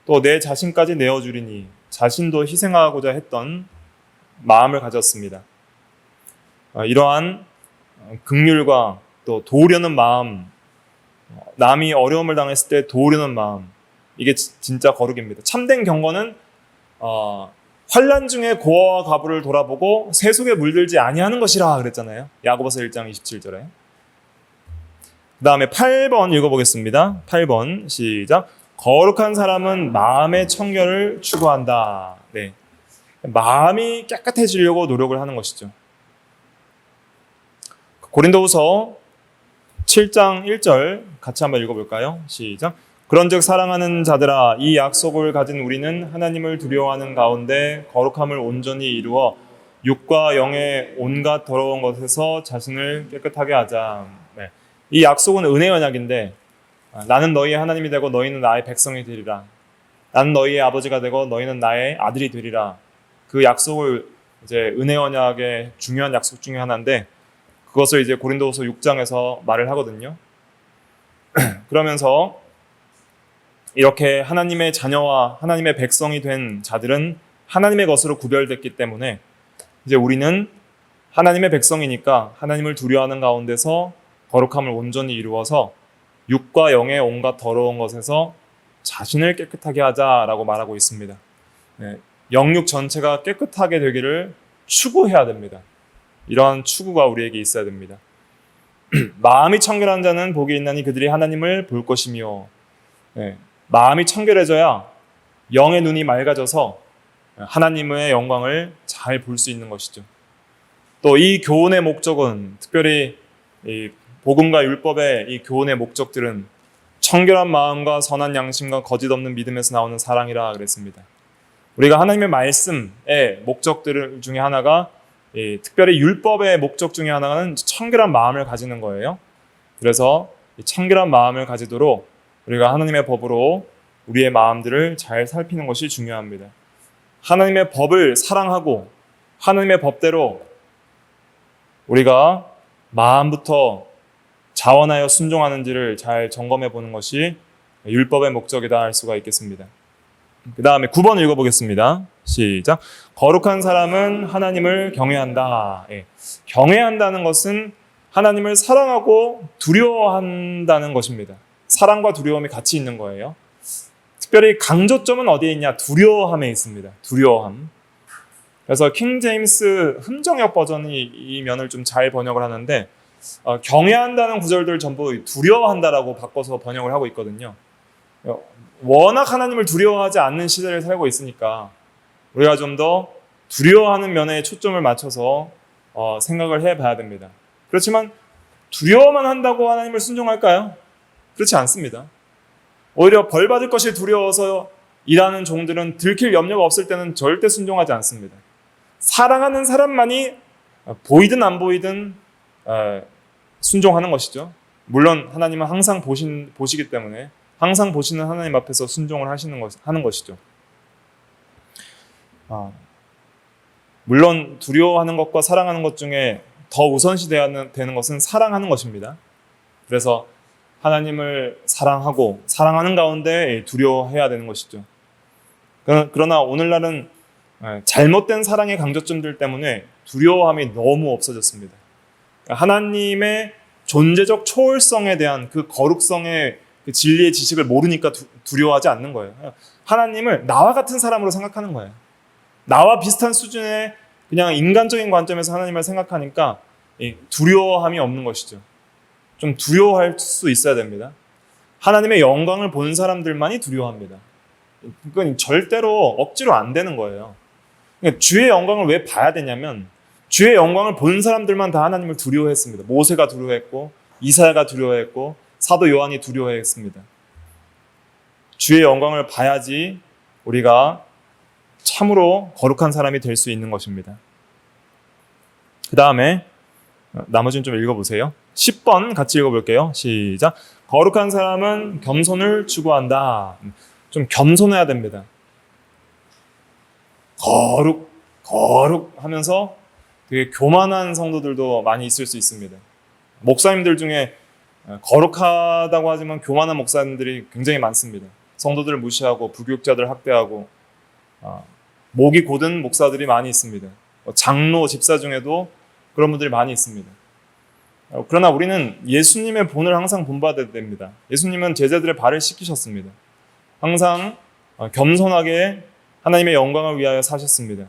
또 내 자신까지 내어주리니 자신도 희생하고자 했던 마음을 가졌습니다. 이러한 긍휼과 또 도우려는 마음, 남이 어려움을 당했을 때 도우려는 마음, 이게 진짜 거룩입니다. 참된 경건은 환난 중에 고아와 과부를 돌아보고 세속에 물들지 아니하는 것이라 그랬잖아요. 야고보서 1장 27절에. 그 다음에 8번 읽어보겠습니다. 8번 시작. 거룩한 사람은 마음의 청결을 추구한다. 네. 마음이 깨끗해지려고 노력을 하는 것이죠. 고린도후서 7장 1절 같이 한번 읽어볼까요? 시작. 그런즉 사랑하는 자들아, 이 약속을 가진 우리는 하나님을 두려워하는 가운데 거룩함을 온전히 이루어 육과 영의 온갖 더러운 것에서 자신을 깨끗하게 하자. 네. 이 약속은 은혜 언약인데, 나는 너희의 하나님이 되고 너희는 나의 백성이 되리라. 나는 너희의 아버지가 되고 너희는 나의 아들이 되리라. 그 약속을 이제 은혜 언약의 중요한 약속 중에 하나인데, 그것을 이제 고린도후서 6장에서 말을 하거든요. 그러면서 이렇게 하나님의 자녀와 하나님의 백성이 된 자들은 하나님의 것으로 구별됐기 때문에 이제 우리는 하나님의 백성이니까 하나님을 두려워하는 가운데서 거룩함을 온전히 이루어서 육과 영의 온갖 더러운 것에서 자신을 깨끗하게 하자라고 말하고 있습니다. 네, 영육 전체가 깨끗하게 되기를 추구해야 됩니다. 이러한 추구가 우리에게 있어야 됩니다. 마음이 청결한 자는 복이 있나니 그들이 하나님을 볼 것이며, 네, 마음이 청결해져야 영의 눈이 맑아져서 하나님의 영광을 잘 볼 수 있는 것이죠. 또 이 교훈의 목적은, 특별히 이 복음과 율법의 이 교훈의 목적들은 청결한 마음과 선한 양심과 거짓 없는 믿음에서 나오는 사랑이라 그랬습니다. 우리가 하나님의 말씀의 목적들 중에 하나가, 특별히 율법의 목적 중에 하나는 청결한 마음을 가지는 거예요. 그래서 이 청결한 마음을 가지도록 우리가 하나님의 법으로 우리의 마음들을 잘 살피는 것이 중요합니다. 하나님의 법을 사랑하고 하나님의 법대로 우리가 마음부터 자원하여 순종하는지를 잘 점검해 보는 것이 율법의 목적이다 할 수가 있겠습니다. 그 다음에 9번 읽어보겠습니다. 시작. 거룩한 사람은 하나님을 경외한다. 경외한다는 것은 하나님을 사랑하고 두려워한다는 것입니다. 사랑과 두려움이 같이 있는 거예요. 특별히 강조점은 어디에 있냐? 두려워함에 있습니다. 두려워함. 그래서 킹 제임스 흠정역 버전이 이 면을 좀 잘 번역을 하는데, 경외한다는 구절들 전부 두려워한다라고 바꿔서 번역을 하고 있거든요. 워낙 하나님을 두려워하지 않는 시대를 살고 있으니까 우리가 좀 더 두려워하는 면에 초점을 맞춰서 생각을 해봐야 됩니다. 그렇지만 두려워만 한다고 하나님을 순종할까요? 그렇지 않습니다. 오히려 벌 받을 것이 두려워서 일하는 종들은 들킬 염려가 없을 때는 절대 순종하지 않습니다. 사랑하는 사람만이 보이든 안 보이든 순종하는 것이죠. 물론 하나님은 항상 보시기 때문에 항상 보시는 하나님 앞에서 순종을 하는 것이죠. 물론 두려워하는 것과 사랑하는 것 중에 더 우선시 되는 것은 사랑하는 것입니다. 그래서 하나님을 사랑하고 사랑하는 가운데 두려워해야 되는 것이죠. 그러나 오늘날은 잘못된 사랑의 강조점들 때문에 두려워함이 너무 없어졌습니다. 하나님의 존재적 초월성에 대한 그 거룩성의 그 진리의 지식을 모르니까 두려워하지 않는 거예요. 하나님을 나와 같은 사람으로 생각하는 거예요. 나와 비슷한 수준의 그냥 인간적인 관점에서 하나님을 생각하니까 두려워함이 없는 것이죠. 좀 두려워할 수 있어야 됩니다. 하나님의 영광을 본 사람들만이 두려워합니다. 그건 절대로 억지로 안 되는 거예요. 그러니까 주의 영광을 왜 봐야 되냐면 주의 영광을 본 사람들만 다 하나님을 두려워했습니다. 모세가 두려워했고 이사야가 두려워했고 사도 요한이 두려워했습니다. 주의 영광을 봐야지 우리가 참으로 거룩한 사람이 될 수 있는 것입니다. 그 다음에 나머지는 좀 읽어보세요. 10번 같이 읽어볼게요. 시작. 거룩한 사람은 겸손을 추구한다. 좀 겸손해야 됩니다. 거룩 하면서 되게 교만한 성도들도 많이 있을 수 있습니다. 목사님들 중에 거룩하다고 하지만 교만한 목사님들이 굉장히 많습니다. 성도들을 무시하고 부교육자들 학대하고 목이 곧은 목사들이 많이 있습니다. 장로, 집사 중에도 그런 분들이 많이 있습니다. 그러나 우리는 예수님의 본을 항상 본받아야 됩니다. 예수님은 제자들의 발을 씻기셨습니다. 항상 겸손하게 하나님의 영광을 위하여 사셨습니다.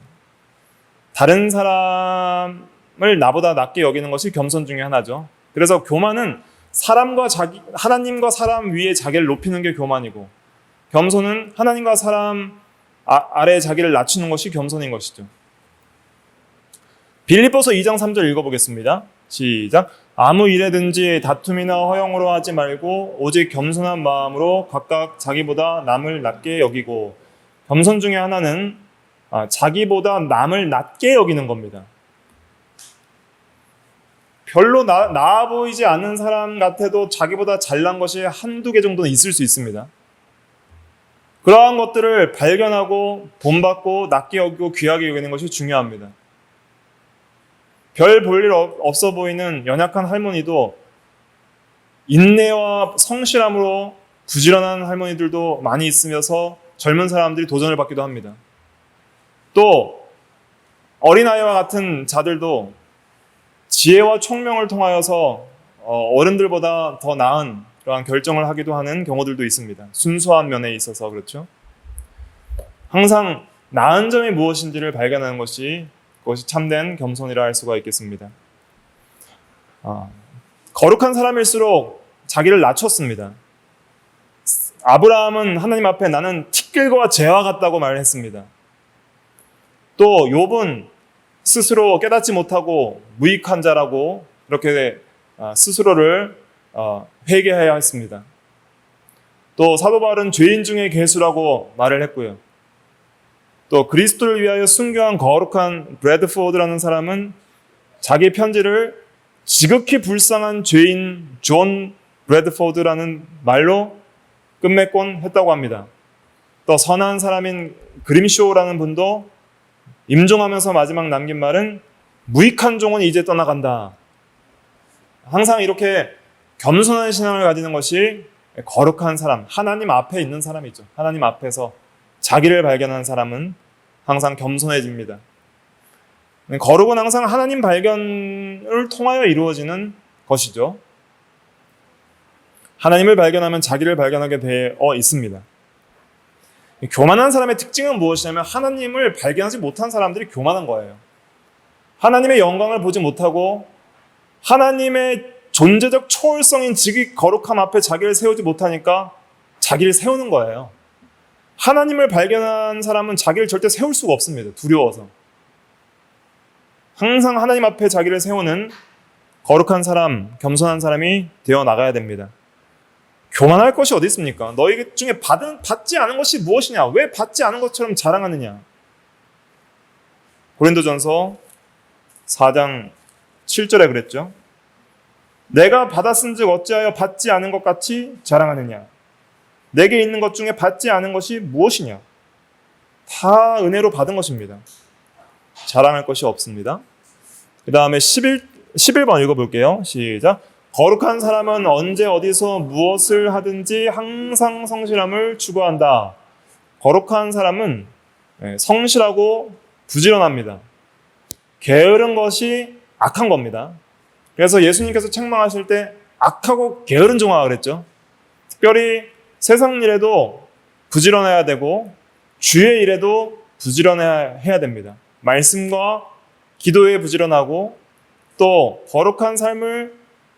다른 사람을 나보다 낮게 여기는 것이 겸손 중에 하나죠. 그래서 교만은 하나님과 사람 위에 자기를 높이는 게 교만이고, 겸손은 하나님과 사람 아래에 자기를 낮추는 것이 겸손인 것이죠. 빌립보서 2장 3절 읽어보겠습니다. 시작. 아무 일에든지 다툼이나 허영으로 하지 말고 오직 겸손한 마음으로 각각 자기보다 남을 낮게 여기고, 겸손 중에 하나는 자기보다 남을 낮게 여기는 겁니다. 별로 나아 보이지 않는 사람 같아도 자기보다 잘난 것이 한두 개 정도는 있을 수 있습니다. 그러한 것들을 발견하고 본받고 낮게 여기고 귀하게 여기는 것이 중요합니다. 별 볼 일 없어 보이는 연약한 할머니도 인내와 성실함으로 부지런한 할머니들도 많이 있으면서 젊은 사람들이 도전을 받기도 합니다. 또 어린아이와 같은 자들도 지혜와 총명을 통하여서 어른들보다 더 나은 그러한 결정을 하기도 하는 경우들도 있습니다. 순수한 면에 있어서 그렇죠. 항상 나은 점이 무엇인지를 발견하는 것이 그것이 참된 겸손이라 할 수가 있겠습니다. 거룩한 사람일수록 자기를 낮췄습니다. 아브라함은 하나님 앞에 나는 티끌과 재와 같다고 말을 했습니다. 또 욥은 스스로 깨닫지 못하고 무익한 자라고 이렇게 스스로를 회개해야 했습니다. 또 사도 바울은 죄인 중에 괴수라고 말을 했고요. 또 그리스도를 위하여 순교한 거룩한 브래드포드라는 사람은 자기 편지를 지극히 불쌍한 죄인 존 브래드포드라는 말로 끝맺곤 했다고 합니다. 또 선한 사람인 그림쇼라는 분도 임종하면서 마지막 남긴 말은 무익한 종은 이제 떠나간다. 항상 이렇게 겸손한 신앙을 가지는 것이 거룩한 사람, 하나님 앞에 있는 사람이죠. 하나님 앞에서 자기를 발견한 사람은 항상 겸손해집니다. 거룩은 항상 하나님 발견을 통하여 이루어지는 것이죠. 하나님을 발견하면 자기를 발견하게 되어 있습니다. 교만한 사람의 특징은 무엇이냐면 하나님을 발견하지 못한 사람들이 교만한 거예요. 하나님의 영광을 보지 못하고 하나님의 존재적 초월성인 지극히 거룩함 앞에 자기를 세우지 못하니까 자기를 세우는 거예요. 하나님을 발견한 사람은 자기를 절대 세울 수가 없습니다. 두려워서. 항상 하나님 앞에 자기를 세우는 거룩한 사람, 겸손한 사람이 되어 나가야 됩니다. 교만할 것이 어디 있습니까? 너희 중에 받지 않은 것이 무엇이냐? 왜 받지 않은 것처럼 자랑하느냐? 고린도전서 4장 7절에 그랬죠. 내가 받았은즉 어찌하여 받지 않은 것 같이 자랑하느냐? 내게 있는 것 중에 받지 않은 것이 무엇이냐? 다 은혜로 받은 것입니다. 자랑할 것이 없습니다. 그 다음에 11번 읽어볼게요. 시작. 거룩한 사람은 언제 어디서 무엇을 하든지 항상 성실함을 추구한다. 거룩한 사람은 성실하고 부지런합니다. 게으른 것이 악한 겁니다. 그래서 예수님께서 책망하실 때 악하고 게으른 종아 그랬죠. 특별히 세상 일에도 부지런해야 되고 주의 일에도 부지런해야 됩니다. 말씀과 기도에 부지런하고 또 거룩한 삶을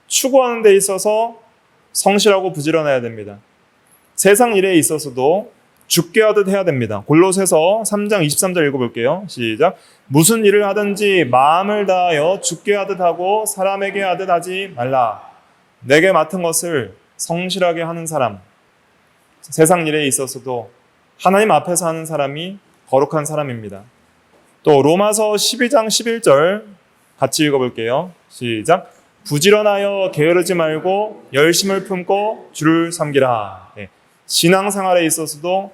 추구하는 데 있어서 성실하고 부지런해야 됩니다. 세상 일에 있어서도 죽게 하듯 해야 됩니다. 골로새서 3장 23절 읽어볼게요. 시작. 무슨 일을 하든지 마음을 다하여 죽게 하듯 하고 사람에게 하듯 하지 말라. 내게 맡은 것을 성실하게 하는 사람. 세상 일에 있어서도 하나님 앞에서 하는 사람이 거룩한 사람입니다. 또 로마서 12장 11절 같이 읽어볼게요. 시작. 부지런하여 게으르지 말고 열심을 품고 주를 섬기라. 신앙생활에 있어서도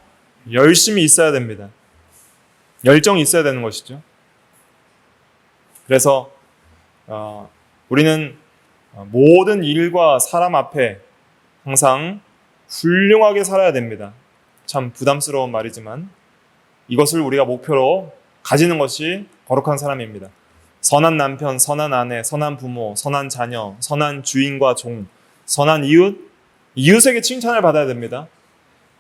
열심히 있어야 됩니다. 열정이 있어야 되는 것이죠. 그래서 우리는 모든 일과 사람 앞에 항상 훌륭하게 살아야 됩니다. 참 부담스러운 말이지만 이것을 우리가 목표로 가지는 것이 거룩한 사람입니다. 선한 남편, 선한 아내, 선한 부모, 선한 자녀, 선한 주인과 종, 선한 이웃, 이웃에게 칭찬을 받아야 됩니다.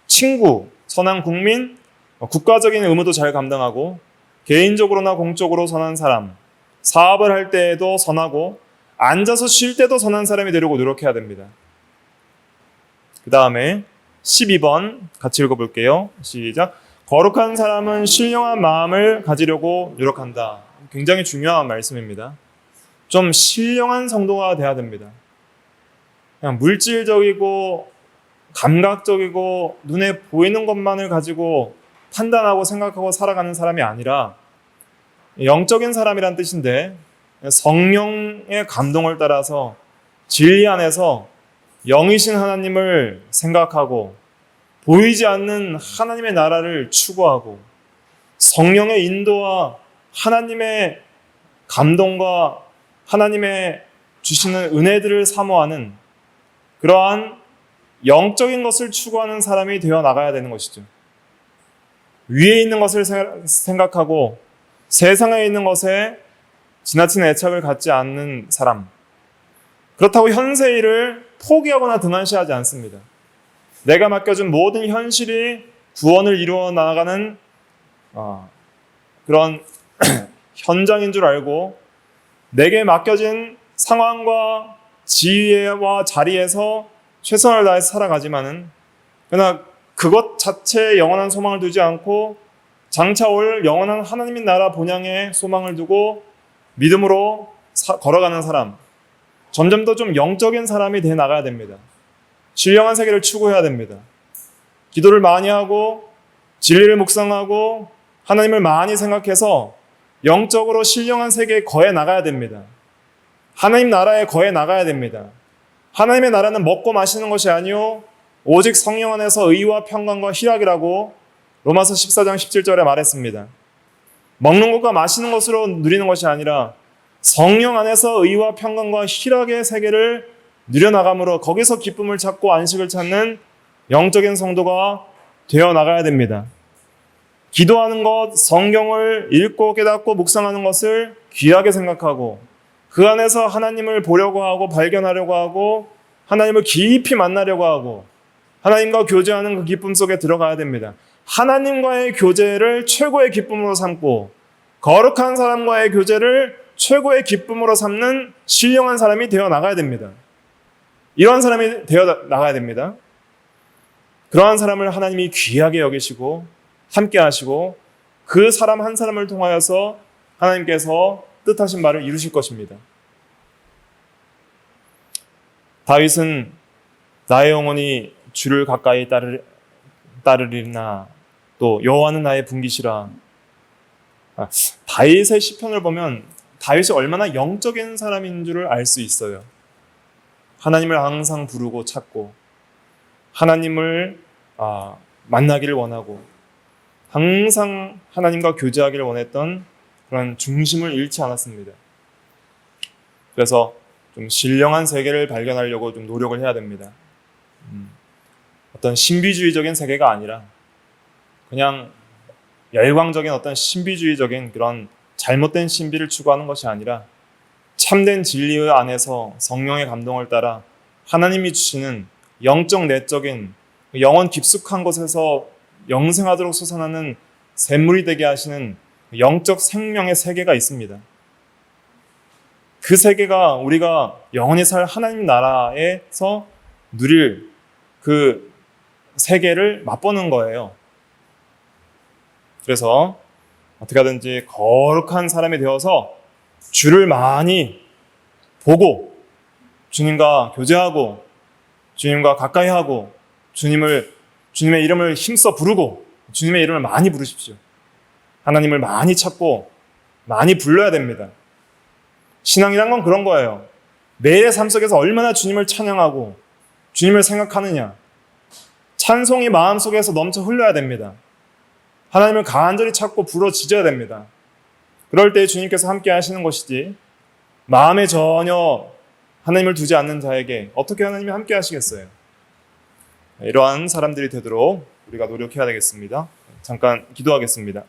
친구, 선한 국민, 국가적인 의무도 잘 감당하고 개인적으로나 공적으로 선한 사람, 사업을 할 때에도 선하고 앉아서 쉴 때도 선한 사람이 되려고 노력해야 됩니다. 그 다음에 12번 같이 읽어볼게요. 시작. 거룩한 사람은 신령한 마음을 가지려고 노력한다. 굉장히 중요한 말씀입니다. 좀 신령한 성도가 돼야 됩니다. 그냥 물질적이고 감각적이고 눈에 보이는 것만을 가지고 판단하고 생각하고 살아가는 사람이 아니라 영적인 사람이란 뜻인데 성령의 감동을 따라서 진리 안에서 영이신 하나님을 생각하고 보이지 않는 하나님의 나라를 추구하고 성령의 인도와 하나님의 감동과 하나님의 주시는 은혜들을 사모하는 그러한 영적인 것을 추구하는 사람이 되어 나가야 되는 것이죠. 위에 있는 것을 생각하고 세상에 있는 것에 지나친 애착을 갖지 않는 사람. 그렇다고 현세 일을 포기하거나 등한시하지 않습니다. 내가 맡겨준 모든 현실이 구원을 이루어 나가는 그런 현장인 줄 알고 내게 맡겨진 상황과 지위와 자리에서 최선을 다해서 살아가지만은 그러나 그것 자체에 영원한 소망을 두지 않고 장차 올 영원한 하나님의 나라 본향에 소망을 두고 믿음으로 걸어가는 사람, 점점 더 좀 영적인 사람이 돼 나가야 됩니다. 신령한 세계를 추구해야 됩니다. 기도를 많이 하고 진리를 묵상하고 하나님을 많이 생각해서 영적으로 신령한 세계에 거해 나가야 됩니다. 하나님 나라에 거해 나가야 됩니다. 하나님의 나라는 먹고 마시는 것이 아니요 오직 성령 안에서 의와 평강과 희락이라고 로마서 14장 17절에 말했습니다. 먹는 것과 마시는 것으로 누리는 것이 아니라 성령 안에서 의와 평강과 희락의 세계를 누려나감으로 거기서 기쁨을 찾고 안식을 찾는 영적인 성도가 되어 나가야 됩니다. 기도하는 것, 성경을 읽고 깨닫고 묵상하는 것을 귀하게 생각하고 그 안에서 하나님을 보려고 하고 발견하려고 하고 하나님을 깊이 만나려고 하고 하나님과 교제하는 그 기쁨 속에 들어가야 됩니다. 하나님과의 교제를 최고의 기쁨으로 삼고 거룩한 사람과의 교제를 최고의 기쁨으로 삼는 신령한 사람이 되어 나가야 됩니다. 이러한 사람이 되어 나가야 됩니다. 그러한 사람을 하나님이 귀하게 여기시고 함께 하시고 그 사람 한 사람을 통하여서 하나님께서 뜻하신 바를 이루실 것입니다. 다윗은 나의 영혼이 주를 가까이 따르리나 또 여호와는 나의 분깃이라. 다윗의 시편을 보면 다윗이 얼마나 영적인 사람인 줄을 알 수 있어요. 하나님을 항상 부르고 찾고 하나님을 만나기를 원하고 항상 하나님과 교제하기를 원했던 그런 중심을 잃지 않았습니다. 그래서 좀 신령한 세계를 발견하려고 좀 노력을 해야 됩니다. 어떤 신비주의적인 세계가 아니라 그냥 열광적인 어떤 신비주의적인 그런 잘못된 신비를 추구하는 것이 아니라 참된 진리 안에서 성령의 감동을 따라 하나님이 주시는 영적 내적인 영혼 깊숙한 곳에서 영생하도록 솟아나는 샘물이 되게 하시는 영적 생명의 세계가 있습니다. 그 세계가 우리가 영원히 살 하나님 나라에서 누릴 그 세계를 맛보는 거예요. 그래서 어떻게 하든지 거룩한 사람이 되어서 주를 많이 보고 주님과 교제하고 주님과 가까이 하고 주님의 이름을 힘써 부르고 주님의 이름을 많이 부르십시오. 하나님을 많이 찾고 많이 불러야 됩니다. 신앙이란 건 그런 거예요. 매일의 삶 속에서 얼마나 주님을 찬양하고 주님을 생각하느냐. 찬송이 마음속에서 넘쳐 흘러야 됩니다. 하나님을 간절히 찾고 부르짖어야 됩니다. 그럴 때 주님께서 함께 하시는 것이지 마음에 전혀 하나님을 두지 않는 자에게 어떻게 하나님이 함께 하시겠어요? 이러한 사람들이 되도록 우리가 노력해야 되겠습니다. 잠깐 기도하겠습니다.